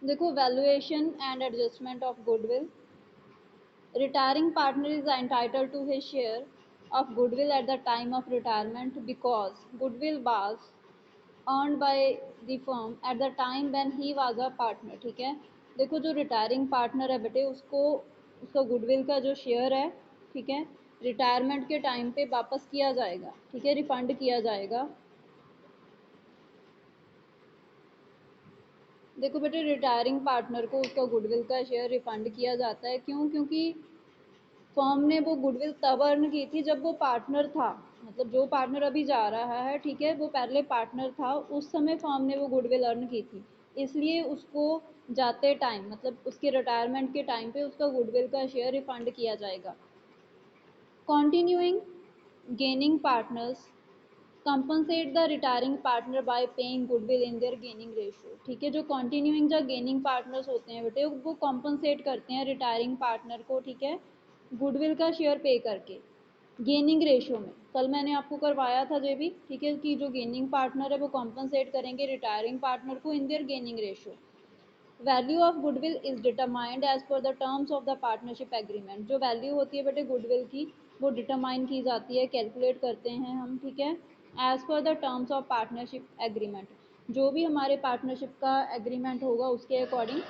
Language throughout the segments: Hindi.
देखो, valuation and adjustment of goodwill. Retiring partner is entitled to his share of goodwill at the time of retirement because goodwill was earned by the firm at the time when he was a partner। ठीक है, देखो जो रिटायरिंग पार्टनर है बेटे, उसको उसका गुडविल का जो शेयर है, ठीक है, रिटायरमेंट के टाइम पे वापस किया जाएगा। ठीक है, रिफंड किया जाएगा। देखो बेटे, रिटायरिंग पार्टनर को उसका गुडविल का शेयर रिफंड किया जाता है। क्यों? क्योंकि फर्म ने वो गुडविल तब अर्न की थी जब वो पार्टनर था। मतलब जो पार्टनर अभी जा रहा है, ठीक है, वो पहले पार्टनर था, उस समय फर्म ने वो गुडविल अर्न की थी, इसलिए उसको जाते टाइम, मतलब उसके रिटायरमेंट के टाइम पे उसका गुडविल का शेयर रिफंड किया जाएगा। Continuing gaining partners compensate the retiring partner by paying goodwill in their gaining ratio. ठीक है, जो कॉन्टिन्यूइंग या गेनिंग पार्टनर्स होते हैं बेटे, वो कॉम्पनसेट करते हैं रिटायरिंग पार्टनर को, ठीक है, गुडविल का शेयर पे करके गेनिंग रेशियो में। कल मैंने आपको करवाया था ये भी, ठीक है, कि जो गेनिंग पार्टनर है वो कॉम्पनसेट करेंगे रिटायरिंग पार्टनर को in their gaining ratio. Value of goodwill is determined as per the terms of the partnership agreement. जो वैल्यू होती है बेटे गुडविल की, वो डिटरमाइन की जाती है, कैलकुलेट करते हैं हम, ठीक है, as per the terms of partnership agreement. जो भी हमारे पार्टनरशिप का एग्रीमेंट होगा उसके अकॉर्डिंग,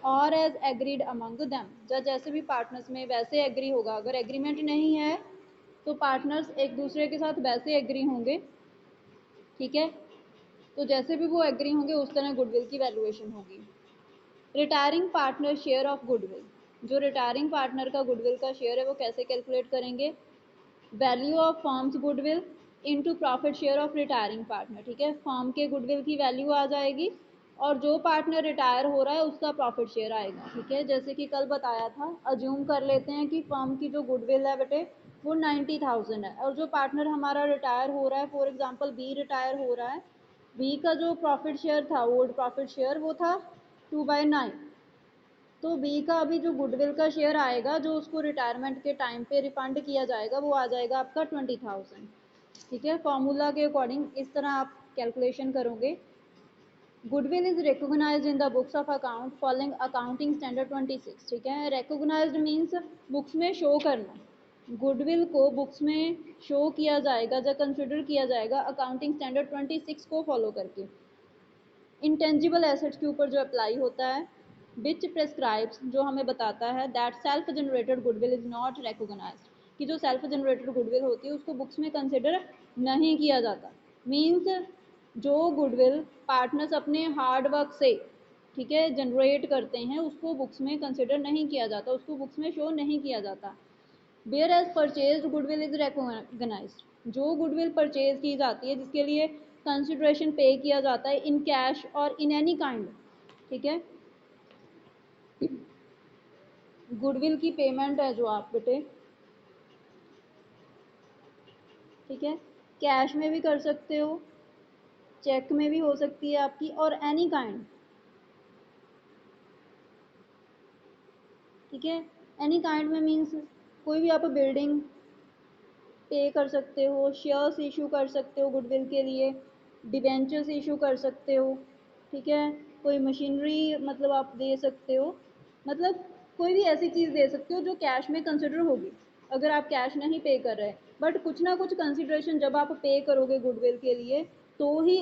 और एज एग्रीड अमंग देम, जैसे भी पार्टनर्स में वैसे एग्री होगा। अगर एग्रीमेंट नहीं है तो पार्टनर्स एक दूसरे के साथ वैसे एग्री होंगे, ठीक है, तो जैसे भी वो एग्री होंगे उस तरह गुडविल की वैल्यूएशन होगी। Retiring partner share of goodwill. जो रिटायरिंग पार्टनर का गुडविल का शेयर है वो कैसे कैलकुलेट करेंगे? Value of firms goodwill into profit share of retiring partner. ठीक है, फर्म के गुडविल की वैल्यू आ जाएगी और जो पार्टनर रिटायर हो रहा है उसका प्रॉफिट शेयर आएगा। ठीक है, जैसे कि कल बताया था, अज्यूम कर लेते हैं कि फर्म की जो गुडविल है बेटे वो 90,000 है, और जो पार्टनर हमारा रिटायर हो रहा है, फॉर एग्जाम्पल बी रिटायर हो रहा है, बी का जो प्रॉफिट शेयर था, ओल्ड प्रॉफिट शेयर, वो था 2/9। तो बी का अभी जो गुडविल का शेयर आएगा, जो उसको रिटायरमेंट के टाइम पे रिफंड किया जाएगा, वो आ जाएगा आपका 20,000। ठीक है, फॉर्मूला के अकॉर्डिंग इस तरह आप कैलकुलेशन करोगे। Goodwill is recognised in the books of account following accounting standard 26। ठीक है, रिकोगनाइज्ड मीन्स बुक्स में शो करना। गुडविल को बुक्स में शो किया जाएगा या कंसिडर किया जाएगा अकाउंटिंग स्टैंडर्ड 26 को फॉलो करके। इंटेंजिबल एसेट्स के ऊपर जो अप्लाई होता है, विच प्रेस्क्राइब्स, जो हमें बताता है that self generated goodwill is not recognised, कि जो सेल्फ जनरेटेड गुडविल होती है उसको बुक्स में कंसिडर नहीं किया जाता। मीन्स जो गुडविल पार्टनर्स अपने हार्ड वर्क से, ठीक है, जनरेट करते हैं, उसको बुक्स में कंसिडर नहीं किया जाता, उसको बुक्स में शो नहीं किया जाता। Whereas purchase goodwill is recognised, जो गुडविल परचेज की जाती है, जिसके लिए कंसिडरेशन पे किया जाता है इन कैश और इन एनी काइंड। ठीक है, गुडविल की पेमेंट है जो आप बेटे, ठीक है, कैश में भी कर सकते हो, चेक में भी हो सकती है आपकी, और एनी काइंड। ठीक है, एनी काइंड में मीन्स कोई भी आप बिल्डिंग पे कर सकते हो, शेयर्स इशू कर सकते हो गुडविल के लिए, डिबेंचर्स इशू कर सकते हो, ठीक है, कोई मशीनरी मतलब आप दे सकते हो, मतलब कोई भी ऐसी चीज़ दे सकते हो जो कैश में कंसिडर होगी अगर आप कैश नहीं पे कर रहे। बट कुछ ना कुछ कंसिडरेशन जब आप पे करोगे गुडविल के लिए, तो ही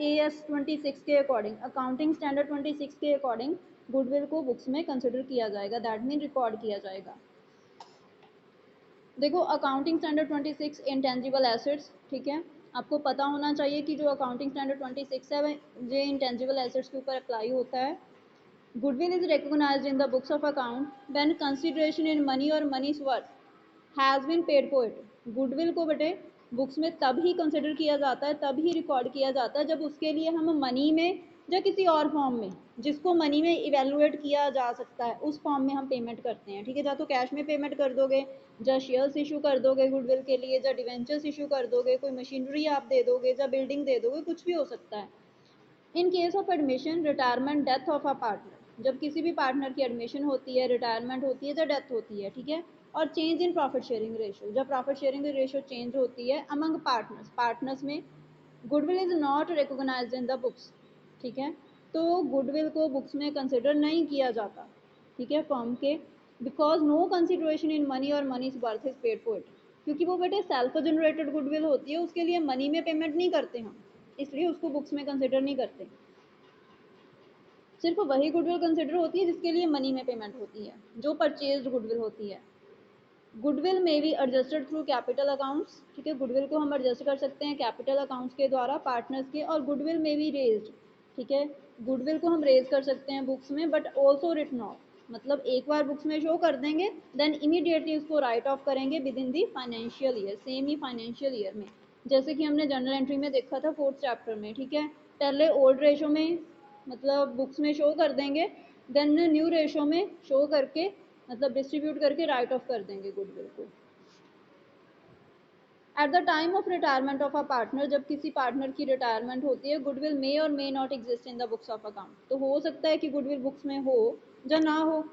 AS 26 के अकॉर्डिंग, अकाउंटिंग स्टैंडर्ड 26 के अकॉर्डिंग गुडविल को बुक्स में कंसिडर किया जाएगा, दैट मीन रिकॉर्ड किया जाएगा। देखो, अकाउंटिंग स्टैंडर्ड 26 इंटेंजिबल एसेट्स, ठीक है, आपको पता होना चाहिए कि जो अकाउंटिंग स्टैंडर्ड 26 है ये इंटेंजिबल एसेट्स के ऊपर अप्लाई होता है। Goodwill is recognised in the books of account when consideration in money और money's worth has been paid for it. Goodwill को बेटे बुक्स में तब ही कंसिडर किया जाता है, तब ही रिकॉर्ड किया जाता है, जब उसके लिए हम मनी में या किसी और फॉर्म में, जिसको मनी में इवेलुएट किया जा सकता है, उस फॉर्म में हम पेमेंट करते हैं। ठीक है, या तो कैश में पेमेंट कर दोगे, या शेयर्स इशू कर दोगे गुडविल के लिए, या डिवेंचर्स इशू कर दोगे, कोई मशीनरी आप दे दोगे, या बिल्डिंग दे दोगे, कुछ भी हो सकता है। In case of admission, retirement, death of a partner, जब किसी भी पार्टनर की एडमिशन होती है, रिटायरमेंट होती है या डेथ होती है, ठीक है, और change in profit sharing ratio, जब प्रॉफिट शेयरिंग रेशियो चेंज होती है अमंग पार्टनर्स, पार्टनर्स में, goodwill is not recognised in the books. ठीक है, तो गुडविल को बुक्स में कंसिडर नहीं किया जाता, ठीक है, फर्म के, because no consideration in money और money worth is paid for it, क्योंकि वो बेटे सेल्फ जनरेटेड गुडविल होती है, उसके लिए मनी में पेमेंट नहीं करते हम, इसलिए उसको बुक्स में कंसिडर नहीं करते। सिर्फ वही गुडविल कंसिडर होती है जिसके लिए मनी में पेमेंट होती है, जो परचेज्ड गुडविल होती है। गुडविल में भी एडजस्टेड थ्रू कैपिटल अकाउंट्स, ठीक है, गुडविल को हम एडजस्ट कर सकते हैं कैपिटल अकाउंट्स के द्वारा पार्टनर्स के, और गुडविल में भी रेज्ड, ठीक है, गुडविल को हम रेज कर सकते हैं बुक्स में, बट ऑल्सो रिटन ऑफ, मतलब एक बार बुक्स में शो कर देंगे देन इमीडिएटली उसको राइट ऑफ करेंगे with in the financial year, same he financial year में, जैसे कि हमने जनरल एंट्री में देखा था 4th चैप्टर में, ठीक है, पहले ओल्ड रेशो में मतलब बुक्स में शो कर देंगे, देन न्यू रेशो में शो करके मतलब डिस्ट्रीब्यूट करके राइट ऑफ कर देंगे गुडविल को। At the time of retirement of a partner, जब किसी पार्टनर की रिटायरमेंट होती है, गुडविल मे और may not exist in the books of account, तो हो सकता है कि गुडविल बुक्स में हो या ना हो।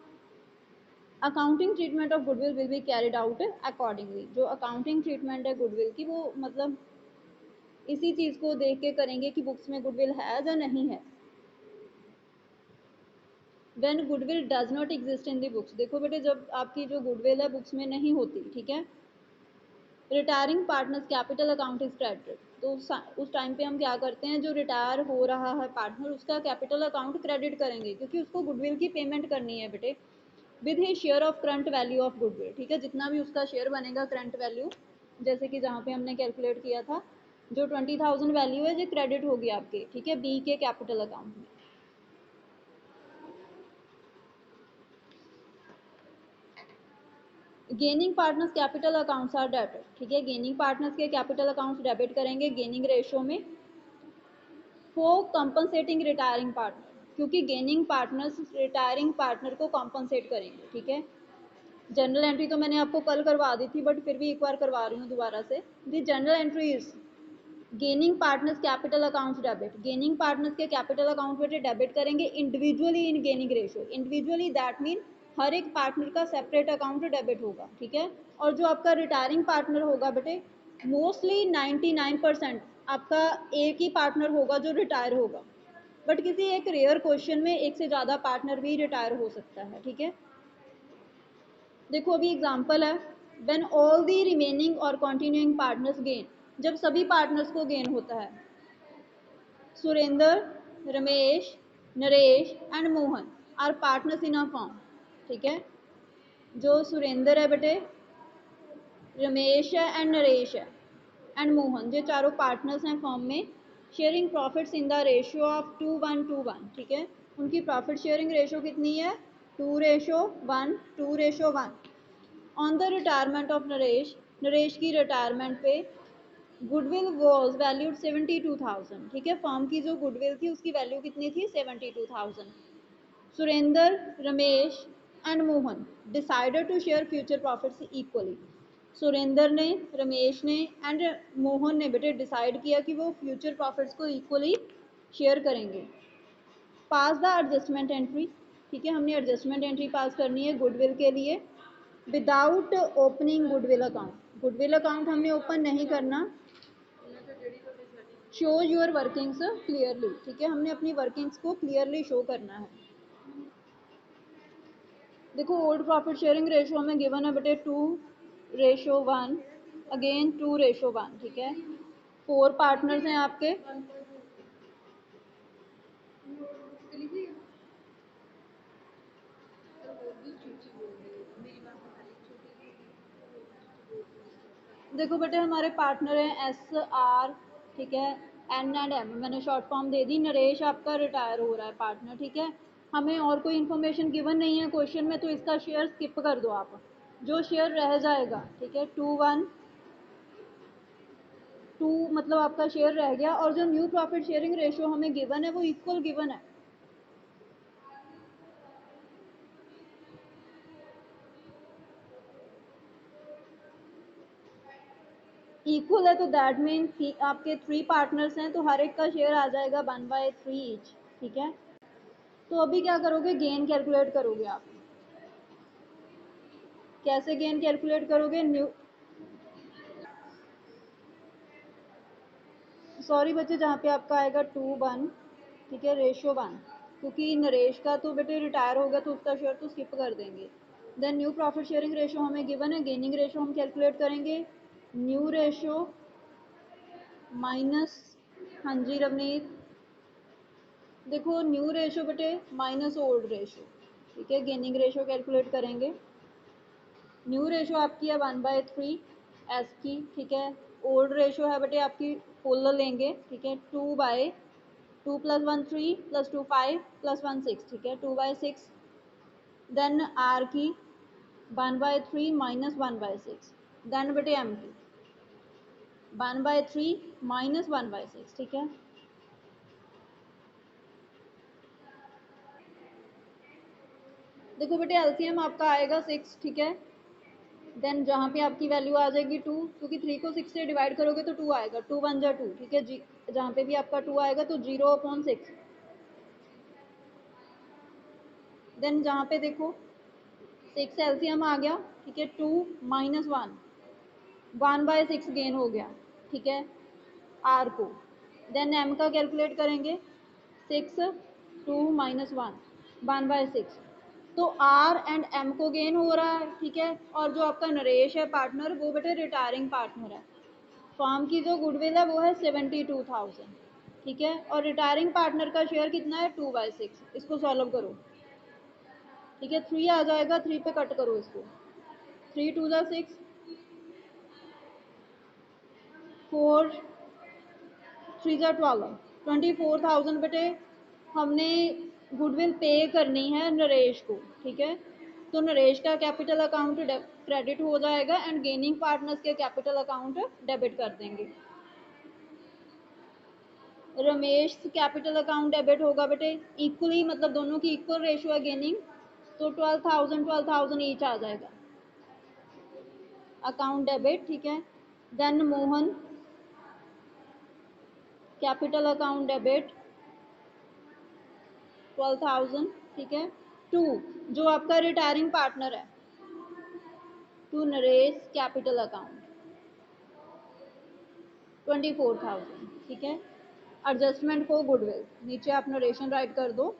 Accounting treatment of goodwill will be carried out accordingly, जो अकाउंटिंग ट्रीटमेंट है गुडविल की वो मतलब इसी चीज को देख के करेंगे कि बुक्स में गुडविल है या नहीं है। When goodwill does not exist in the books, देखो बेटे जब आपकी जो गुडविल है बुक्स में नहीं होती, ठीक है, retiring partners capital account is credited, तो उस टाइम पे हम क्या करते हैं, जो रिटायर हो रहा है पार्टनर उसका कैपिटल अकाउंट क्रेडिट करेंगे, क्योंकि उसको गुडविल की पेमेंट करनी है बेटे, with he share of current value of goodwill, ठीक है, जितना भी उसका शेयर बनेगा करंट वैल्यू, जैसे कि जहाँ पे हमने कैलकुलेट किया था, जो 20,000 वैल्यू है जो क्रेडिट होगी आपके, ठीक है, बी के कैपिटल अकाउंट में। Gaining partners capital accounts are debit, ठीक है, गेनिंग पार्टनर्स के कैपिटल अकाउंट्स डेबिट करेंगे गेनिंग रेशो में, फॉर कंपनसेटिंग रिटायरिंग पार्टनर, क्योंकि गेनिंग पार्टनर्स रिटायरिंग पार्टनर को कॉम्पनसेट करेंगे, ठीक है। जनरल एंट्री तो मैंने आपको कल करवा दी थी, बट फिर भी एक बार करवा रही हूँ दोबारा से। The journal entry is gaining partners capital accounts debit, gaining partners के कैपिटल अकाउंट बेटे डेबिट करेंगे individually in gaining ratio, individually that mean हर एक पार्टनर का सेपरेट अकाउंट डेबिट होगा, ठीक है, और जो आपका रिटायरिंग पार्टनर होगा बेटे मोस्टली 99% आपका एक ही पार्टनर होगा जो रिटायर होगा, बट किसी एक रेयर क्वेश्चन में एक से ज़्यादा पार्टनर भी रिटायर हो सकता है, ठीक है। देखो अभी एग्जांपल है, व्हेन ऑल दी रिमेनिंग और कंटिन्यूइंग पार्टनर्स गेन, जब सभी पार्टनर्स को गेन होता है, Surendra, Ramesh, Naresh and Mohan are partners in a firm, ठीक है, जो सुरेंद्र है बेटे, रमेश है एंड नरेश है एंड मोहन, ये चारों पार्टनर्स हैं फॉर्म में, sharing profits in the ratio of 2:1, ठीक है, उनकी प्रॉफिट शेयरिंग रेशियो कितनी है, 2:1, 2:1। On the retirement of Naresh, Naresh की रिटायरमेंट पे गुडविल वॉज वैल्यूड 72,000, ठीक है, फर्म की जो गुडविल थी उसकी वैल्यू कितनी थी 72,000। Surendra, Ramesh and Mohan decided to share future profits equally, Surendra ने, रमेश ने एंड मोहन ने बेटे डिसाइड किया कि वो फ्यूचर प्रॉफिट्स को इक्वली शेयर करेंगे। पास द एडजस्टमेंट एंट्री, ठीक है, हमने एडजस्टमेंट एंट्री पास करनी है गुडविल के लिए, without opening goodwill account, goodwill account हमने ओपन नहीं करना, शो योर वर्किंग्स क्लियरली, ठीक है, हमने अपनी वर्किंग्स को क्लियरली शो करना है। देखो ओल्ड प्रॉफिट शेयरिंग रेशो में गिवन है बेटे 2:1, अगेन 2:1, ठीक है, 4 पार्टनर्स हैं आपके, देखो बेटे हमारे पार्टनर हैं SR, ठीक है, N&M, मैंने शॉर्ट फॉर्म दे दी, नरेश आपका रिटायर हो रहा है पार्टनर, ठीक है, हमें और कोई इन्फॉर्मेशन गिवन नहीं है क्वेश्चन में, तो इसका शेयर स्किप कर दो आप, जो शेयर रह जाएगा, ठीक है, 2:1 मतलब आपका शेयर रह गया, और जो न्यू प्रॉफिट शेयरिंग रेशियो हमें गिवन है वो इक्वल गिवन है, इक्वल है, तो दैट मीन आपके 3 पार्टनर्स हैं तो हर एक का शेयर आ जाएगा 1/3 ईच, ठीक है। तो अभी क्या करोगे, गेन कैलकुलेट करोगे आप, कैसे गेन कैलकुलेट करोगे, न्यू, सॉरी बच्चे, जहाँ पे आपका आएगा 2:1, ठीक है, रेशियो 1, क्योंकि नरेश का तो बेटे रिटायर हो गया तो उसका शेयर तो स्किप कर देंगे। Then new profit sharing ratio हमें गिवन है, गेनिंग रेशो हम कैलकुलेट करेंगे, न्यू रेशो माइनस, हाँ जी रवनीत, देखो न्यू रेशो बेटे माइनस ओल्ड रेशो, ठीक है, गेनिंग रेशो कैलकुलेट करेंगे। न्यू रेशो आपकी है 1/3 एस की, ठीक है। ओल्ड रेशो है बेटे आपकी फुल लेंगे, ठीक है, 2 प्लस 1 3 प्लस 2 5 प्लस 1 6, ठीक है, 2/6। देन आर की 1/3 माइनस 1/6, देन बेटे एम की 1/3 माइनस 1/6, ठीक है। देखो बेटे एलसीएम आपका आएगा 6, ठीक है। देन जहाँ पे आपकी वैल्यू आ जाएगी 2, क्योंकि 3 को 6 से डिवाइड करोगे तो 2 आएगा, 2 1 जा 2, ठीक है जी। जहाँ पे भी आपका 2 आएगा तो 0/6। देन जहाँ पे देखो 6 एलसीएम आ गया, ठीक है, 2 माइनस 1, 1/6 गेन हो गया, ठीक है, आर को। देन एम का कैलकुलेट करेंगे, 6 2 माइनस 1, 1/6। तो आर एंड एम को गेन हो रहा है, ठीक है। और जो आपका नरेश है पार्टनर, वो बेटे रिटायरिंग पार्टनर है। फर्म की जो गुडविल है वो है 72,000, ठीक है। और रिटायरिंग पार्टनर का शेयर कितना है 2/6। इसको सॉल्व करो, ठीक है, 3 आ जाएगा, 3 पे कट करो इसको, 3 2 जा 6, 4 3 जा 12, 24,000 बेटे हमने गुडविल पे करनी है नरेश को, ठीक है। तो नरेश का कैपिटल अकाउंट क्रेडिट हो जाएगा एंड गेनिंग पार्टनर्स के कैपिटल अकाउंट डेबिट कर देंगे। रमेश कैपिटल अकाउंट डेबिट होगा बेटे इक्वली, मतलब दोनों की इक्वल रेशियो है गेनिंग, तो 12,000 ईच आ जाएगा अकाउंट डेबिट, ठीक है। Then Mohan capital account debit 12,000, ठीक है, टू जो आपका रिटायरिंग पार्टनर है, टू नरेश कैपिटल अकाउंट 24,000, ठीक है। एडजस्टमेंट फॉर गुडविल, नीचे आप नरेशन राइट कर दो,